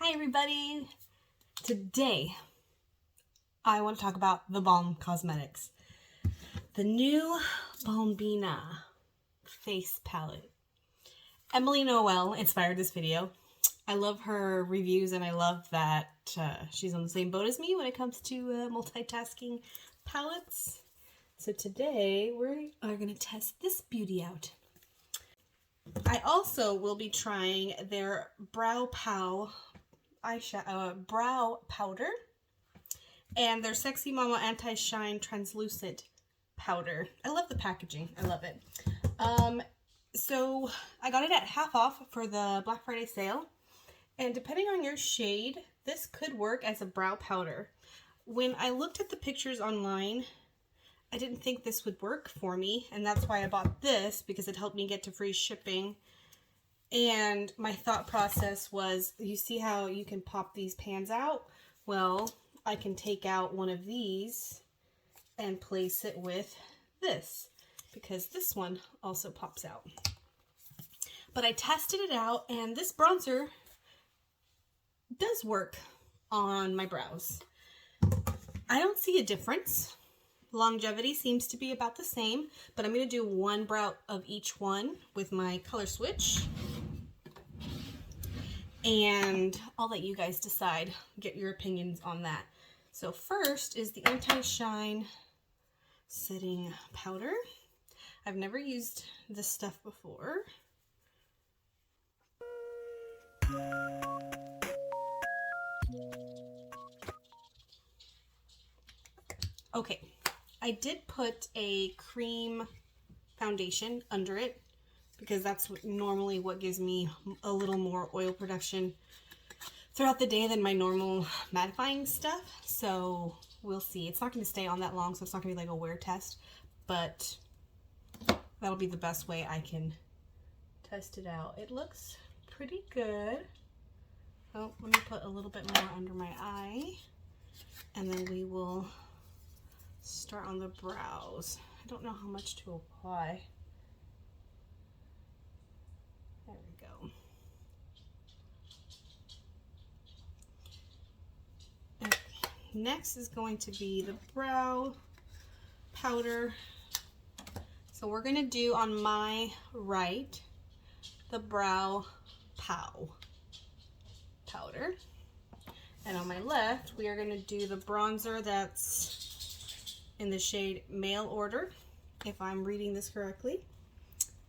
Hi everybody! Today I want to talk about the Balm Cosmetics. The new Balmbina face palette. Emily Noel inspired this video. I love her reviews and I love that she's on the same boat as me when it comes to multitasking palettes. So today we are going to test this beauty out. I also will be trying their brow powder and their Sexy Mama Anti-Shine Translucent Powder. I love the packaging. I love it. So I got it at half off for the Black Friday sale. And depending on your shade, this could work as a brow powder. When I looked at the pictures online, I didn't think this would work for me. And that's why I bought this, because it helped me get to free shipping. And my thought process was, you see how you can pop these pans out? Well, I can take out one of these and place it with this, because this one also pops out. But I tested it out, and this bronzer does work on my brows. I don't see a difference. Longevity seems to be about the same, but I'm going to do one brow of each one with my color switch. And I'll let you guys decide, get your opinions on that. So first is the Anti-Shine Setting Powder. I've never used this stuff before. Okay, I did put a cream foundation under it, because that's normally what gives me a little more oil production throughout the day than my normal mattifying stuff. So we'll see. It's not going to stay on that long, so it's not going to be like a wear test, but that'll be the best way I can test it out. It looks pretty good. Oh, let me put a little bit more under my eye, and then we will start on the brows. I don't know how much to apply. There we go. Okay. Next is going to be the brow powder. So we're going to do on my right the brow powder. And on my left, we are going to do the bronzer that's in the shade Mail Order, if I'm reading this correctly,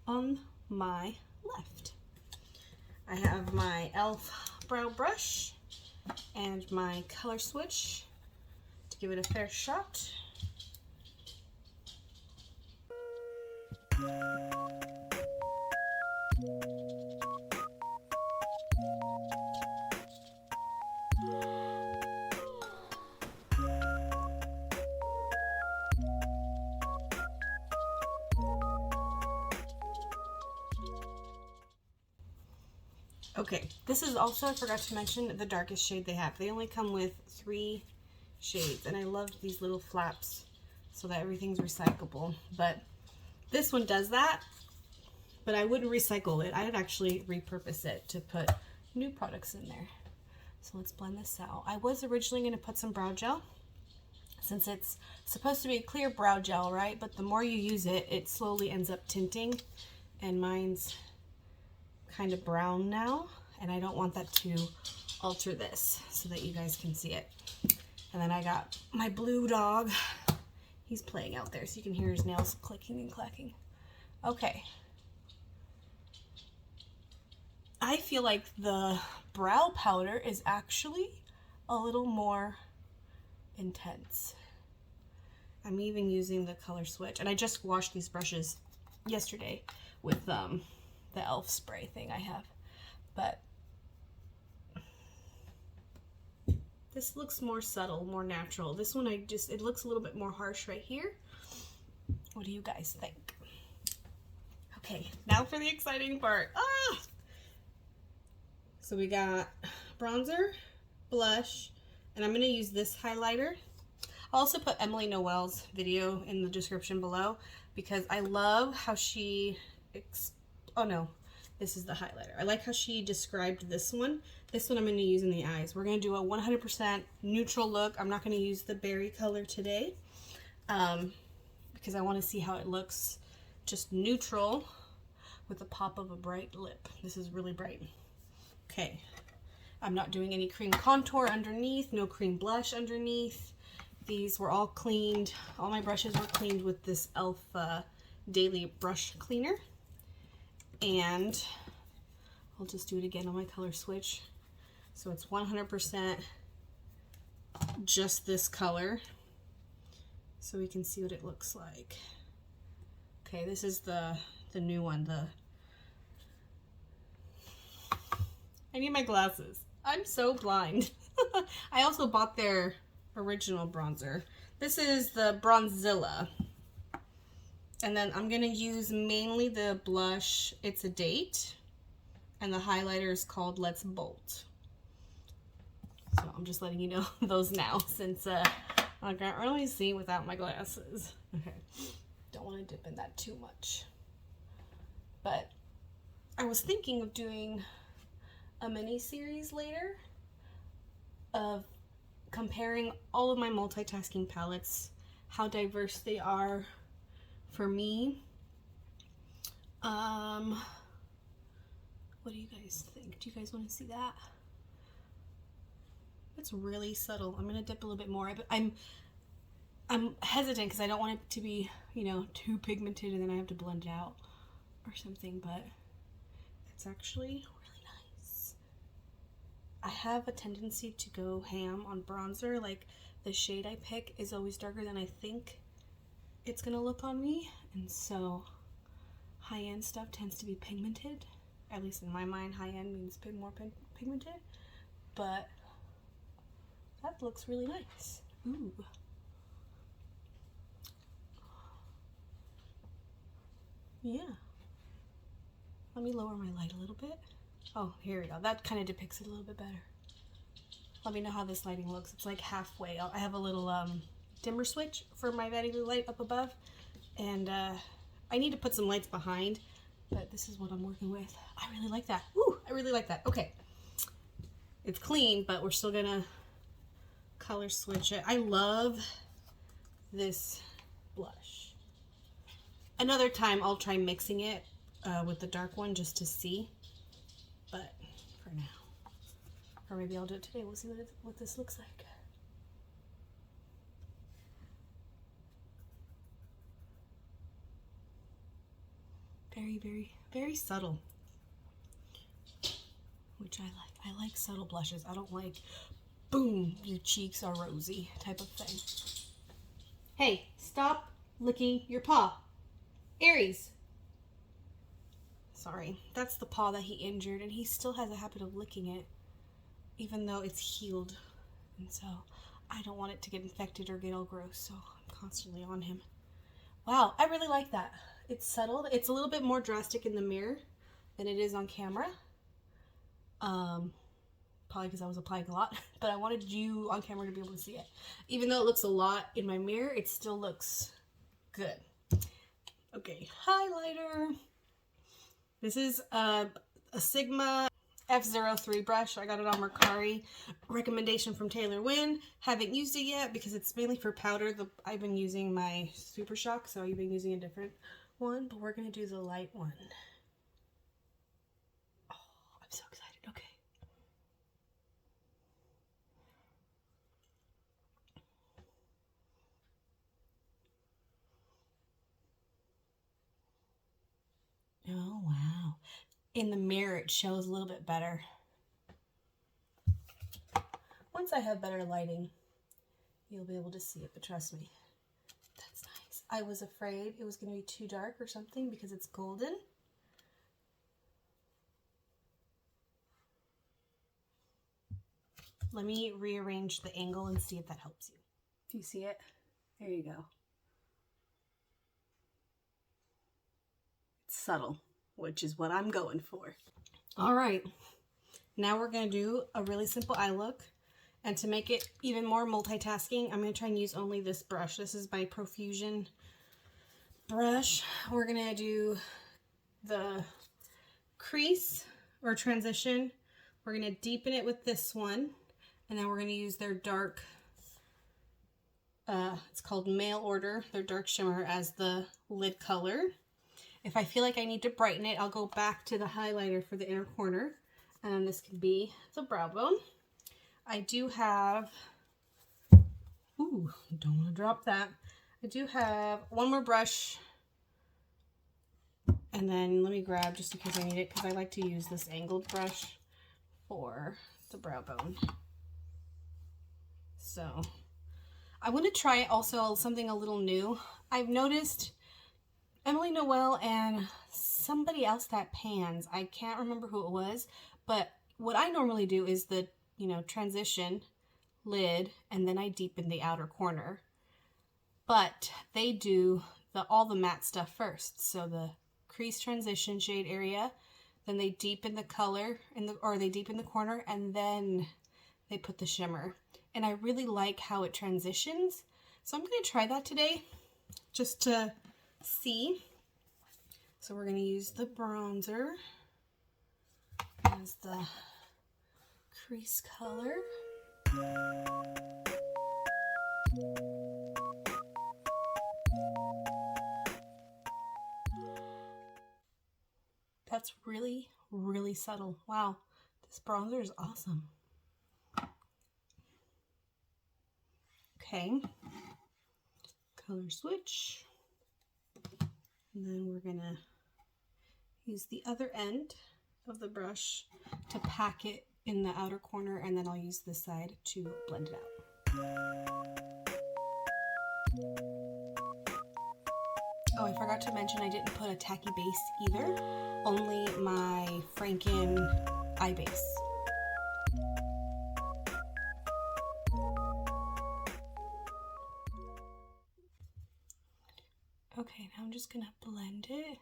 on my left. I have my e.l.f. brow brush and my color switch to give it a fair shot. Okay, this is also, I forgot to mention, the darkest shade they have. They only come with 3 shades, and I love these little flaps so that everything's recyclable. But this one does that, but I wouldn't recycle it. I would actually repurpose it to put new products in there. So let's blend this out. I was originally going to put some brow gel, since it's supposed to be a clear brow gel, right? But the more you use it, it slowly ends up tinting, and mine's kind of brown now, and I don't want that to alter this, so that you guys can see it. And then I got my blue dog. He's playing out there, so you can hear his nails clicking and clacking. Okay. I feel like the brow powder is actually a little more intense. I'm even using the color switch, and I just washed these brushes yesterday with the e.l.f. spray thing I have, but this looks more subtle, more natural. This one, it looks a little bit more harsh right here. What do you guys think? Okay, now for the exciting part. So we got bronzer, blush, and I'm going to use this highlighter. I'll also put Emily Noel's video in the description below, because I love how she This is the highlighter. I like how she described this one. This one I'm going to use in the eyes. We're going to do a 100% neutral look. I'm not going to use the berry color today because I want to see how it looks just neutral with a pop of a bright lip. This is really bright. Okay. I'm not doing any cream contour underneath, no cream blush underneath. These were all cleaned. All my brushes were cleaned with this e.l.f. Daily Brush Cleaner. And I'll just do it again on my color switch. So it's 100% just this color. So we can see what it looks like. Okay, this is the new one. I need my glasses. I'm so blind. I also bought their original bronzer. This is the Bronzilla. And then I'm going to use mainly the blush It's a Date. And the highlighter is called Let's Bolt. So I'm just letting you know those now since I can't really see without my glasses. Okay. Don't want to dip in that too much. But I was thinking of doing a mini series later of comparing all of my multitasking palettes, how diverse they are for me. What do you guys think? Do you guys want to see that? It's really subtle. I'm gonna dip a little bit more. I'm hesitant because I don't want it to be, you know, too pigmented and then I have to blend it out or something, but it's actually really nice. I have a tendency to go ham on bronzer. Like, the shade I pick is always darker than I think it's gonna look on me, and so high-end stuff tends to be pigmented. At least in my mind, high-end means more pigmented, but that looks really nice. Ooh. Yeah. Let me lower my light a little bit. Oh, here we go. That kind of depicts it a little bit better. Let me know how this lighting looks. It's like halfway. I have a little dimmer switch for my vanity light up above, and I need to put some lights behind, but this is what I'm working with. I really like that. Ooh, I really like that. Okay. It's clean, but we're still gonna color switch it. I love this blush. Another time I'll try mixing it with the dark one just to see, but for now, or maybe I'll do it today. We'll see what this looks like. Very, very, very subtle, which I like. I like subtle blushes. I don't like, boom, your cheeks are rosy type of thing. Hey, stop licking your paw. Aries. Sorry, that's the paw that he injured, and he still has a habit of licking it, even though it's healed. And so I don't want it to get infected or get all gross, so I'm constantly on him. Wow, I really like that. It's subtle. It's a little bit more drastic in the mirror than it is on camera. Probably because I was applying a lot, but I wanted you on camera to be able to see it. Even though it looks a lot in my mirror, it still looks good. Okay, highlighter. This is a Sigma F03 brush. I got it on Mercari. Recommendation from Taylor Wynn. Haven't used it yet because it's mainly for powder. I've been using my Super Shock, so I've been using a different one, but we're going to do the light one. Oh, I'm so excited. Okay. Oh, wow. In the mirror, it shows a little bit better. Once I have better lighting, you'll be able to see it, but trust me, that's nice. I was afraid it was going to be too dark or something because it's golden. Let me rearrange the angle and see if that helps you. Do you see it? There you go. It's subtle, which is what I'm going for. All right, now we're going to do a really simple eye look. And to make it even more multitasking, I'm going to try and use only this brush. This is my Profusion brush. We're going to do the crease or transition. We're going to deepen it with this one, and then we're going to use their dark, it's called Mail Order, their dark shimmer as the lid color. If I feel like I need to brighten it, I'll go back to the highlighter for the inner corner, and this can be the brow bone. I do have, ooh, don't want to drop that. I do have one more brush, and then let me grab just in case I need it, because I like to use this angled brush for the brow bone. So I want to try also something a little new. I've noticed Emily, Noel, and somebody else that pans. I can't remember who it was, but what I normally do is the, transition, lid, and then I deepen the outer corner. But they do all the matte stuff first. So the crease transition shade area, then they deepen the color or they deepen the corner, and then they put the shimmer. And I really like how it transitions. So I'm going to try that today just to see. So we're going to use the bronzer as the crease color. That's really, really subtle. Wow, this bronzer is awesome. Okay, color switch. And then we're gonna use the other end of the brush to pack it in the outer corner, and then I'll use this side to blend it out. Oh, I forgot to mention I didn't put a tacky base either, only my Franken eye base. Okay, now I'm just gonna blend it.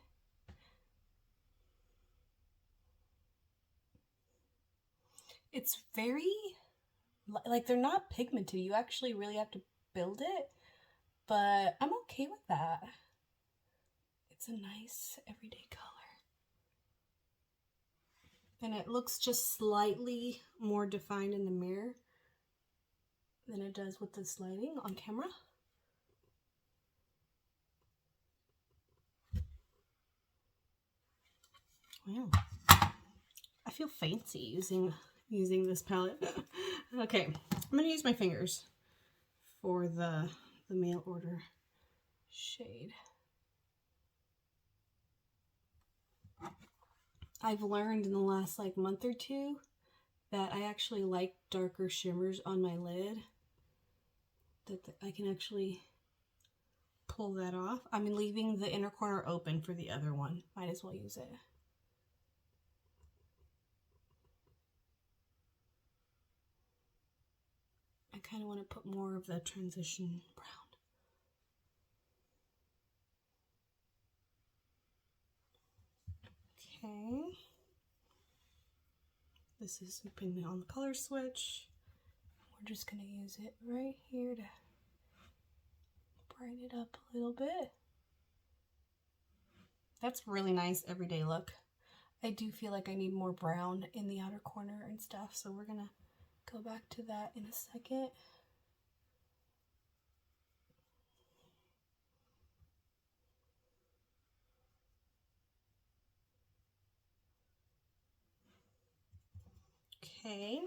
It's very, like, they're not pigmented. You actually really have to build it, but I'm okay with that. It's a nice everyday color. And it looks just slightly more defined in the mirror than it does with this lighting on camera. Wow. I feel fancy using this palette. Okay, I'm gonna use my fingers for the mail order shade. I've learned in the last month or two that I actually like darker shimmers on my lid, that I can actually pull that off. I'm leaving the inner corner open for the other one. Might as well use it. I kind of want to put more of the transition brown. Okay. This is depending on the color switch. We're just going to use it right here to brighten it up a little bit. That's really nice everyday look. I do feel like I need more brown in the outer corner and stuff, so we're going to go back to that in a second. Okay.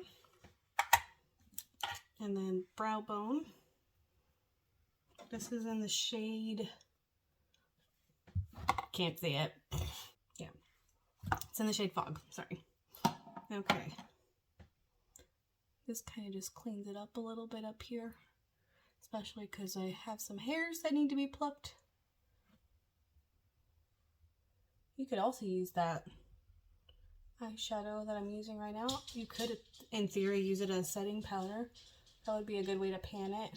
And then brow bone. This is in the shade, can't see it. Yeah, it's in the shade Fog, sorry. Okay. This kind of just cleans it up a little bit up here, especially because I have some hairs that need to be plucked. You could also use that eyeshadow that I'm using right now. You could, in theory, use it as setting powder. That would be a good way to pan it.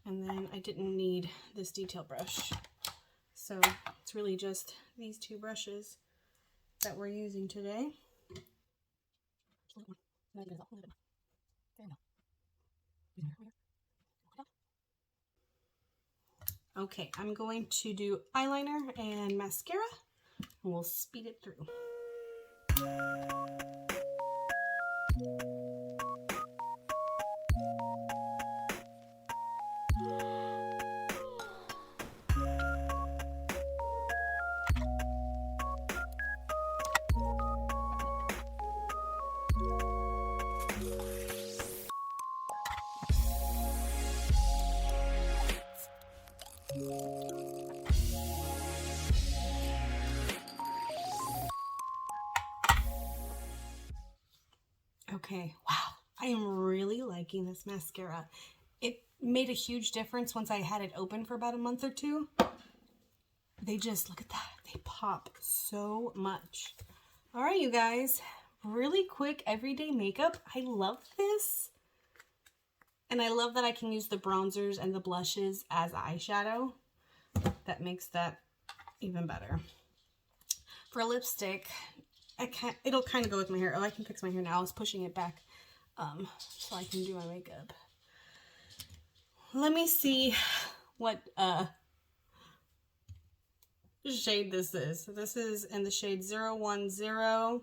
And then I didn't need this detail brush. So it's really just these two brushes that we're using today. There we go. Okay, I'm going to do eyeliner and mascara, and we'll speed it through. Okay, wow, I am really liking this mascara. It made a huge difference once I had it open for about a month or two. They just, look at that, they pop so much. All right, you guys, really quick everyday makeup. I love this. And I love that I can use the bronzers and the blushes as eyeshadow. That makes that even better. For lipstick, it'll kind of go with my hair. Oh, I can fix my hair now. I was pushing it back so I can do my makeup. Let me see what shade this is. This is in the shade 010.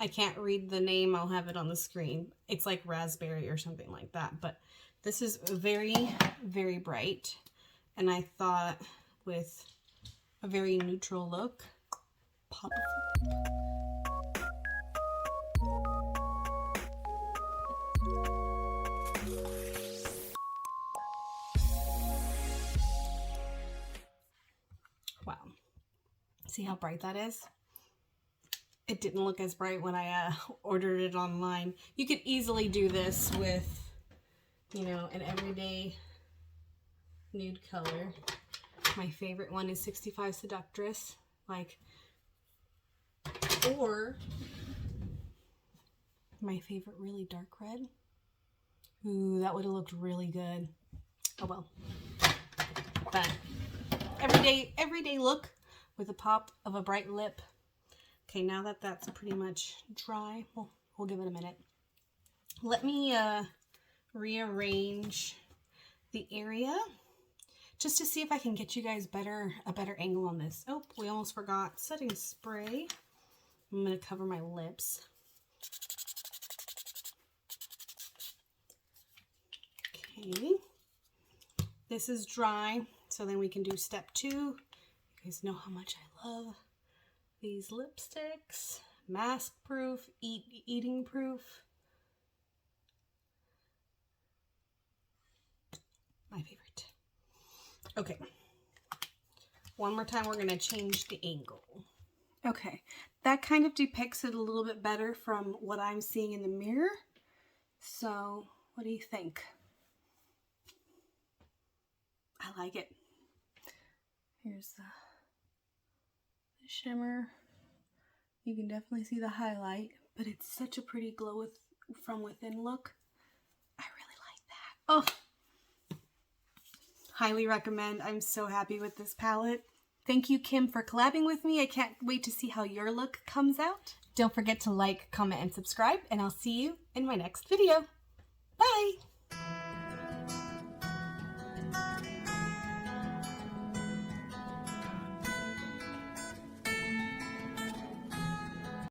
I can't read the name. I'll have it on the screen. It's like raspberry or something like that. But this is very, very bright. And I thought with a very neutral look, pop it. Wow. See how bright that is? It didn't look as bright when I ordered it online. You could easily do this with, you know, an everyday nude color. My favorite one is 65 Seductress. Or my favorite really dark red. Ooh, that would have looked really good. Oh well. But everyday look with a pop of a bright lip. Okay, now that that's pretty much dry, we'll give it a minute. Let me rearrange the area just to see if I can get you guys a better angle on this. Oh, we almost forgot setting spray. I'm going to cover my lips. Okay. This is dry, so then we can do step 2. You guys know how much I love these lipsticks. Mask proof, eating proof. My favorite. Okay. One more time, we're going to change the angle. Okay. That kind of depicts it a little bit better from what I'm seeing in the mirror. So, what do you think? I like it. Here's the shimmer. You can definitely see the highlight, but it's such a pretty glow from within look. I really like that. Oh, highly recommend. I'm so happy with this palette. Thank you, Kim, for collabing with me. I can't wait to see how your look comes out. Don't forget to like, comment, and subscribe, and I'll see you in my next video. Bye!